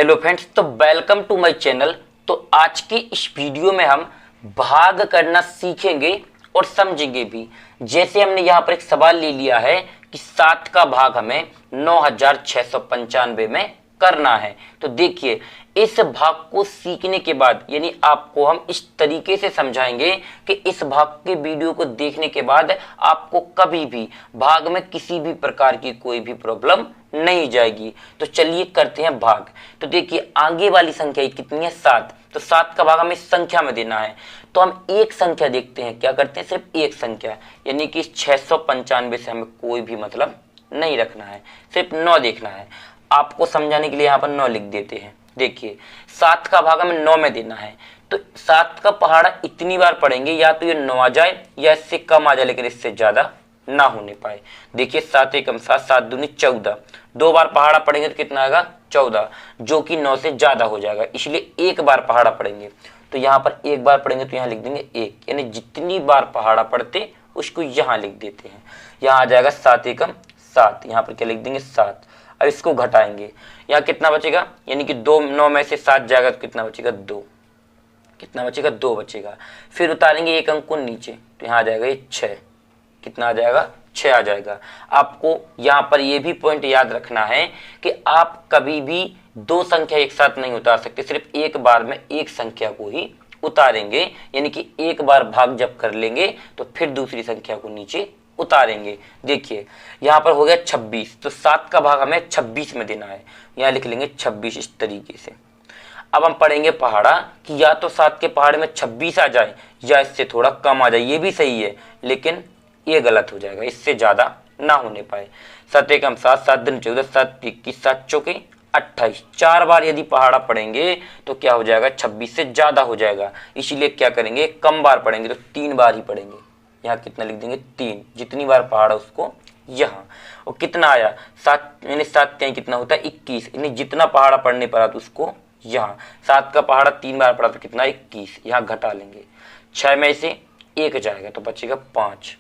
Hello friends, तो welcome to my channel. तो आज की इस वीडियो में हम भाग करना सीखेंगे और समझेंगे भी। जैसे हमने यहाँ पर एक सवाल ले लिया है कि 7 का भाग हमें 9695 में करना है। तो देखिए, इस भाग को सीखने के बाद यानी आपको हम इस तरीके से समझाएंगे कि इस भाग के वीडियो को देखने के बाद आपको कभी भी भाग में किसी भी प्रकार की कोई भी प्रॉब्लम नहीं जाएगी। तो चलिए करते हैं भाग। तो देखिए, आगे वाली संख्या कितनी है? 7। तो 7 का भाग हमें इस संख्या में देना है। तो हम एक संख्या देखते हैं। क्या करते हैं? सिर्फ एक संख्या, यानी कि 695 से हमें कोई भी मतलब नहीं रखना है, सिर्फ 9 देखना है। आपको समझाने के लिए यहाँ पर 9 लिख देते हैं। देखिए, 7 का भाग हमें 9 में देना है। तो 7 का पहाड़ा इतनी बार पढ़ेंगे, या तो ये 9 आ जाए या इससे कम आ जाए, लेकिन इससे ज्यादा ना होने पाए। देखिए, 7 एकम 7, 7 दूनी 14। 2 बार पहाड़ा पढ़ेंगे तो कितना आएगा? 14, जो कि 9 से ज्यादा हो जाएगा, इसलिए एक बार पहाड़ा पढ़ेंगे। तो यहाँ पर एक बार पढ़ेंगे तो यहाँ लिख देंगे 1, यानी जितनी बार पहाड़ा पढ़ते उसको यहाँ लिख देते हैं। यहाँ आ जाएगा 7 एकम 7, यहाँ पर क्या लिख देंगे? 7। अब इसको घटाएंगे, यहाँ कितना बचेगा? यानी कि 2, 9 में से 7 जाएगा तो कितना बचेगा? 2। कितना बचेगा? 2 बचेगा। फिर उतारेंगे एक अंक को नीचे, तो यहाँ आ जाएगा ये 6। कितना आ जाएगा? 6 आ जाएगा। आपको यहाँ पर ये भी पॉइंट याद रखना है कि आप कभी भी 2 संख्या एक साथ नहीं उतार सकते, सिर्फ एक बार में एक संख्या को ही उतारेंगे। यानी कि एक बार भाग जब कर लेंगे तो फिर दूसरी संख्या को नीचे उतारेंगे। देखिए, यहाँ पर हो गया 26। तो 7 का भाग हमें 26 में देना है। यहाँ लिख लेंगे 26 इस तरीके से। अब हम पढ़ेंगे पहाड़ा कि या तो 7 के पहाड़े में 26 आ जाए या इससे थोड़ा कम आ जाए। ये भी सही है, लेकिन ये गलत हो जाएगा, इससे ज्यादा ना होने पाए। 7 एकम 7, 7 दूनी 14, 7 21, 7 चौके 28। 4 बार यदि पहाड़ा पढ़ेंगे तो क्या हो जाएगा? 26 से ज्यादा हो जाएगा। इसलिए क्या करेंगे? कम बार पढ़ेंगे तो 3 बार ही पढ़ेंगे। यहाँ कितना लिख देंगे? 3। जितनी बार पहाड़ा उसको यहाँ। और कितना आया? 7, यानी 7 का कितना होता है? 21, यानी जितना पहाड़ा पढ़ने पड़ा तो उसको यहाँ। 7 का पहाड़ा 3 बार पढ़ा तो कितना? 21। यहाँ घटा लेंगे। 6 में से 1 जाएगा तो बचेगा 5।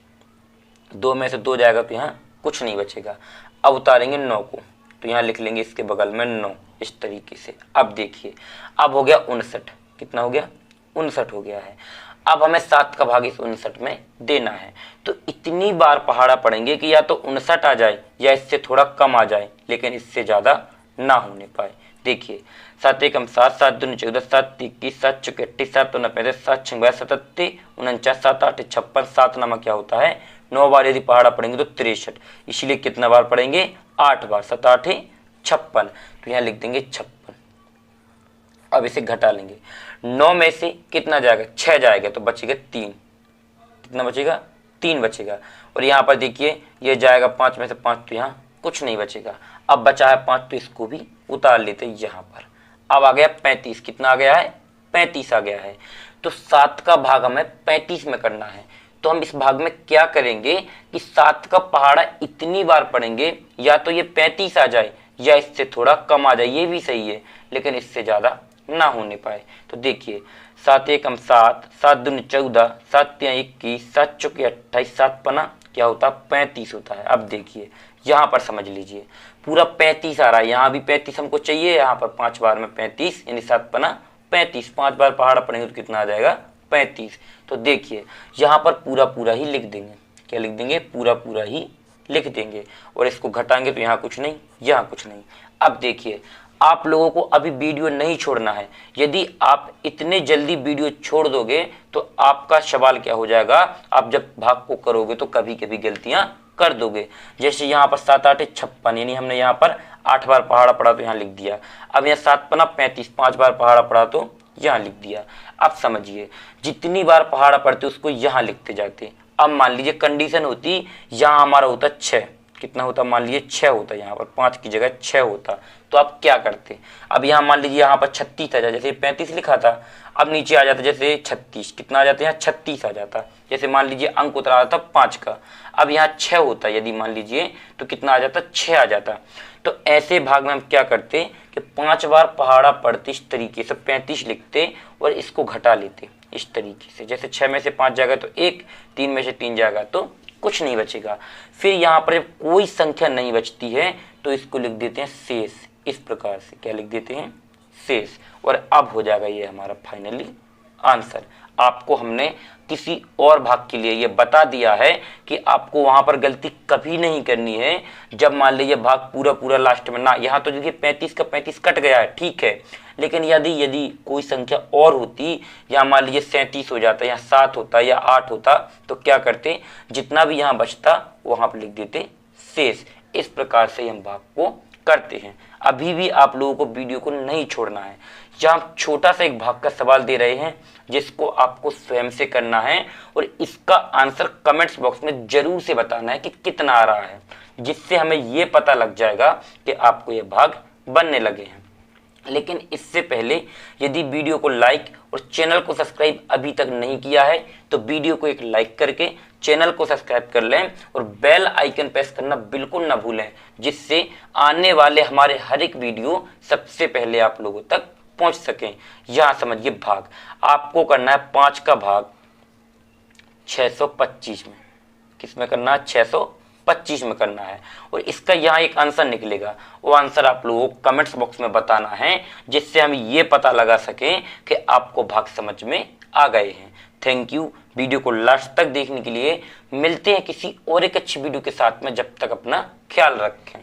2 में से 2 जाएगा तो यहाँ कुछ नहीं बचेगा। अब उतारेंगे 9 को, तो यहाँ लिख लेंगे इसके बगल में 9 इस तरीके से। अब देखिए, अब हो गया 59। कितना हो गया? 59 हो गया है। अब हमें 7 का भाग इस 59 में देना है। तो इतनी बार पहाड़ा पढ़ेंगे कि या तो 59 आ जाए या इससे थोड़ा कम आ जाए, लेकिन इससे ज्यादा ना होने पाए। देखिए, 7 एकम 7, 7 दूनी 14, 7 21, 7 चौके 28, 7 दूनी 35, 7 छंग 77, 49, 7 8 56। 7 नामक क्या होता है? 9 बार यदि पहाड़ा पढ़ेंगे तो 63। इसलिए कितना बार पढ़ेंगे? 8 बार। 7 8 56, तो यहाँ लिख देंगे 56। अब इसे घटा लेंगे। 9 में से कितना जाएगा? 6 जाएगा तो बचेगा 3। कितना बचेगा? 3 बचेगा। और यहाँ पर देखिए, ये जाएगा 5 में से 5, तो यहाँ कुछ नहीं बचेगा। अब बचा है 5, तो इसको भी उतार लेते हैं यहाँ पर। अब आ गया 35। कितना आ गया है? 35 आ गया है। तो 7 का भाग हमें 35 में करना है। तो हम इस भाग में क्या करेंगे कि 7 का पहाड़ा इतनी बार पढ़ेंगे, या तो ये 35 आ जाए या इससे थोड़ा कम आ जाए। ये भी सही है, लेकिन इससे ज्यादा ना होने पाए। तो देखिए, 7 एकम 7, 7 दूनी 14, 7 तिया 21, 7 चौके 28, 7 पना क्या होता है? 35 होता है। अब देखिए, यहाँ पर समझ लीजिए, पूरा 35 आ रहा है। यहाँ भी 35 हमको चाहिए। यहाँ पर 5 बार में 35, यानी 7 पना 35। 5 बार पहाड़ा पढ़ेंगे तो कितना आ जाएगा? 35। तो देखिए, यहाँ पर पूरा पूरा ही लिख देंगे। क्या लिख देंगे? पूरा पूरा ही लिख देंगे। और इसको घटाएंगे तो यहाँ कुछ नहीं, यहाँ कुछ नहीं। अब देखिए, आप लोगों को अभी वीडियो नहीं छोड़ना है। यदि आप इतने जल्दी वीडियो छोड़ दोगे तो आपका सवाल क्या हो जाएगा? आप जब भाग को करोगे तो कभी कभी गलतियां कर दोगे। जैसे यहाँ पर 7 8 56, यानी हमने यहाँ पर 8 बार पहाड़ा पढ़ा तो यहाँ लिख दिया। अब यहाँ 7 पना 35, 5 बार पहाड़ा पढ़ा तो यहाँ लिख दिया। अब समझिए, जितनी बार पहाड़ा पढ़ते उसको यहाँ लिखते जाते। अब मान लीजिए कंडीशन होती, यहाँ हमारा होता 6। कितना होता? मान लीजिए 6 होता, यहाँ पर 5 की जगह 6 होता, तो आप क्या करते? अब यहाँ मान लीजिए यहाँ पर 36 आ जाए, जैसे 35 लिखा था, अब नीचे आ जाता जैसे 36। कितना आ जाता? यहाँ 36 आ जाता। जैसे मान लीजिए अंक उतरा था 5 का, अब यहाँ 6 होता यदि मान लीजिए, तो कितना आ जाता? 6 आ जाता। तो ऐसे भाग में हम क्या करते कि 5 बार पहाड़ा पढ़ते इस तरीके से 35 लिखते और इसको घटा लेते इस तरीके से। जैसे 6 में से 5 जाएगा तो 1, 3 में से 3 जाएगा तो कुछ नहीं बचेगा। फिर यहाँ पर कोई संख्या नहीं बचती है तो इसको लिख देते हैं शेष। इस प्रकार से क्या लिख देते हैं? शेष। और अब हो जाएगा ये हमारा फाइनली आंसर। आपको हमने किसी और भाग के लिए ये बता दिया है कि आपको वहां पर गलती कभी नहीं करनी है। जब मान लीजिए भाग पूरा पूरा लास्ट में ना, यहाँ तो देखिए 35 का 35 कट गया है, ठीक है, लेकिन यदि कोई संख्या और होती, या मान लीजिए 37 हो जाता, या 7 होता, या 8 होता, तो क्या करते, जितना भी यहाँ बचता वहां पर लिख देते शेष। इस प्रकार से हम भाग को करते हैं। अभी भी आप लोगों को वीडियो को नहीं छोड़ना है। जहाँ छोटा सा एक भाग का सवाल दे रहे हैं जिसको आपको स्वयं से करना है, और इसका आंसर कमेंट्स बॉक्स में जरूर से बताना है कि कितना आ रहा है, जिससे हमें ये पता लग जाएगा कि आपको ये भाग बनने लगे हैं। लेकिन इससे पहले यदि वीडियो को लाइक और चैनल को सब्सक्राइब अभी तक नहीं किया है तो वीडियो को एक लाइक करके चैनल को सब्सक्राइब कर लें और बेल आइकन प्रेस करना बिल्कुल ना भूलें, जिससे आने वाले हमारे हर एक वीडियो सबसे पहले आप लोगों तक पहुंच सकें। यहां समझिए भाग आपको करना है 5 का भाग 625 में। किस में करना है? 625 में करना है। और इसका यहाँ एक आंसर निकलेगा, वो आंसर आप लोगों को कमेंट्स बॉक्स में बताना है, जिससे हम ये पता लगा सकें कि आपको भाग समझ में आ गए हैं। थैंक यू वीडियो को लास्ट तक देखने के लिए। मिलते हैं किसी और एक अच्छी वीडियो के साथ में, जब तक अपना ख्याल रखें।